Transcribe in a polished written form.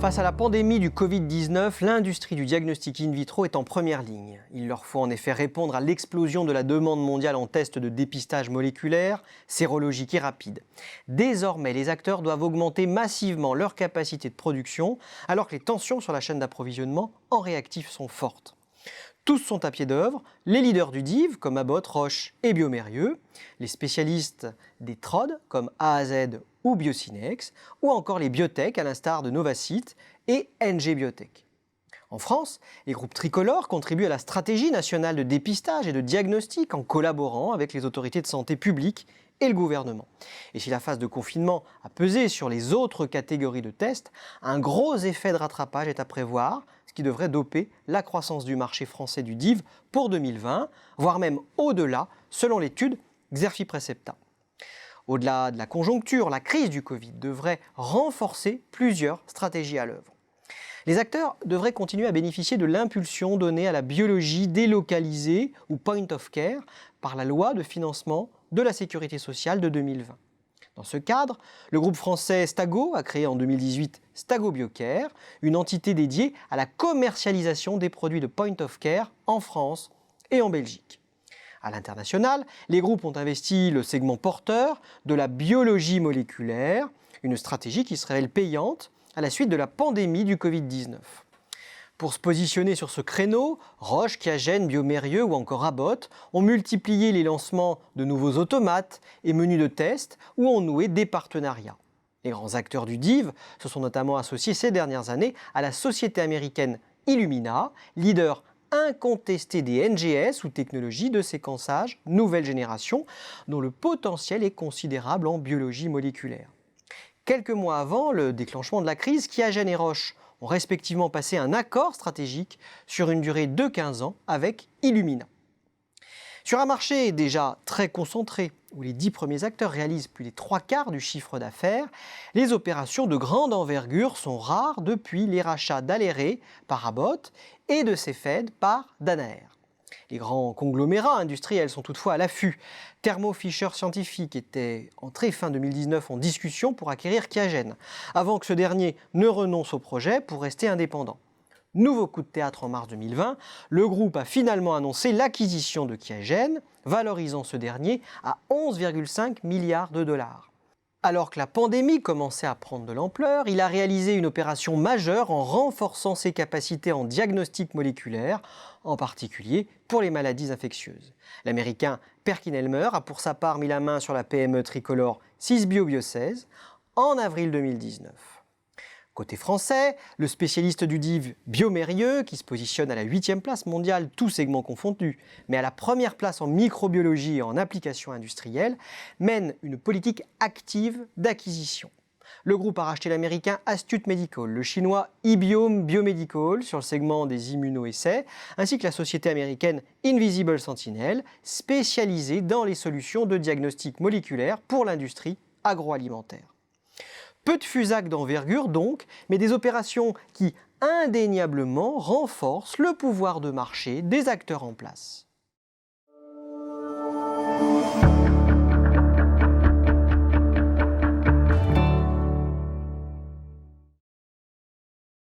Face à la pandémie du Covid-19, l'industrie du diagnostic in vitro est en première ligne. Il leur faut en effet répondre à l'explosion de la demande mondiale en tests de dépistage moléculaire, sérologique et rapide. Désormais, les acteurs doivent augmenter massivement leur capacité de production, alors que les tensions sur la chaîne d'approvisionnement en réactifs sont fortes. Tous sont à pied d'œuvre, les leaders du DIV comme Abbott, Roche et Biomérieux, les spécialistes des TROD comme AAZ ou Biocinex, ou encore les biotech à l'instar de Novacite et NG Biotech. En France, les groupes tricolores contribuent à la stratégie nationale de dépistage et de diagnostic en collaborant avec les autorités de santé publique et le gouvernement. Et si la phase de confinement a pesé sur les autres catégories de tests, un gros effet de rattrapage est à prévoir, ce qui devrait doper la croissance du marché français du DIV pour 2020, voire même au-delà, selon l'étude Xerfi Precepta. Au-delà de la conjoncture, la crise du Covid devrait renforcer plusieurs stratégies à l'œuvre. Les acteurs devraient continuer à bénéficier de l'impulsion donnée à la biologie délocalisée ou point of care par la loi de financement de la sécurité sociale de 2020. Dans ce cadre, le groupe français Stago a créé en 2018 Stago Biocare, une entité dédiée à la commercialisation des produits de point of care en France et en Belgique. À l'international, les groupes ont investi le segment porteur de la biologie moléculaire, une stratégie qui se révèle payante à la suite de la pandémie du Covid-19. Pour se positionner sur ce créneau, Roche, Qiagen, Biomérieux ou encore Abbott ont multiplié les lancements de nouveaux automates et menus de test ou ont noué des partenariats. Les grands acteurs du DIV se sont notamment associés ces dernières années à la société américaine Illumina, leader incontesté des NGS ou technologies de séquençage nouvelle génération, dont le potentiel est considérable en biologie moléculaire. Quelques mois avant le déclenchement de la crise, Qiagen et Roche ont respectivement passé un accord stratégique sur une durée de 15 ans avec Illumina. Sur un marché déjà très concentré, où les 10 premiers acteurs réalisent plus des 3/4 du chiffre d'affaires, les opérations de grande envergure sont rares depuis les rachats d'Alere par Abbott et de Cepheid par Danaher. Les grands conglomérats industriels sont toutefois à l'affût. Thermo Fisher Scientific était entré fin 2019 en discussion pour acquérir Qiagen, avant que ce dernier ne renonce au projet pour rester indépendant. Nouveau coup de théâtre en mars 2020, le groupe a finalement annoncé l'acquisition de Qiagen, valorisant ce dernier à 11,5 milliards de dollars. Alors que la pandémie commençait à prendre de l'ampleur, il a réalisé une opération majeure en renforçant ses capacités en diagnostic moléculaire, en particulier pour les maladies infectieuses. L'américain PerkinElmer a pour sa part mis la main sur la PME tricolore Sysbio Biosès en avril 2019. Côté français, le spécialiste du DIV Biomérieux, qui se positionne à la 8e place mondiale, tous segments confondus, mais à la première place en microbiologie et en applications industrielles, mène une politique active d'acquisition. Le groupe a racheté l'américain Astute Medical, le chinois eBiome Biomedical sur le segment des immunoessais, ainsi que la société américaine Invisible Sentinel, spécialisée dans les solutions de diagnostic moléculaire pour l'industrie agroalimentaire. Peu de FUSAC d'envergure donc, mais des opérations qui indéniablement renforcent le pouvoir de marché des acteurs en place.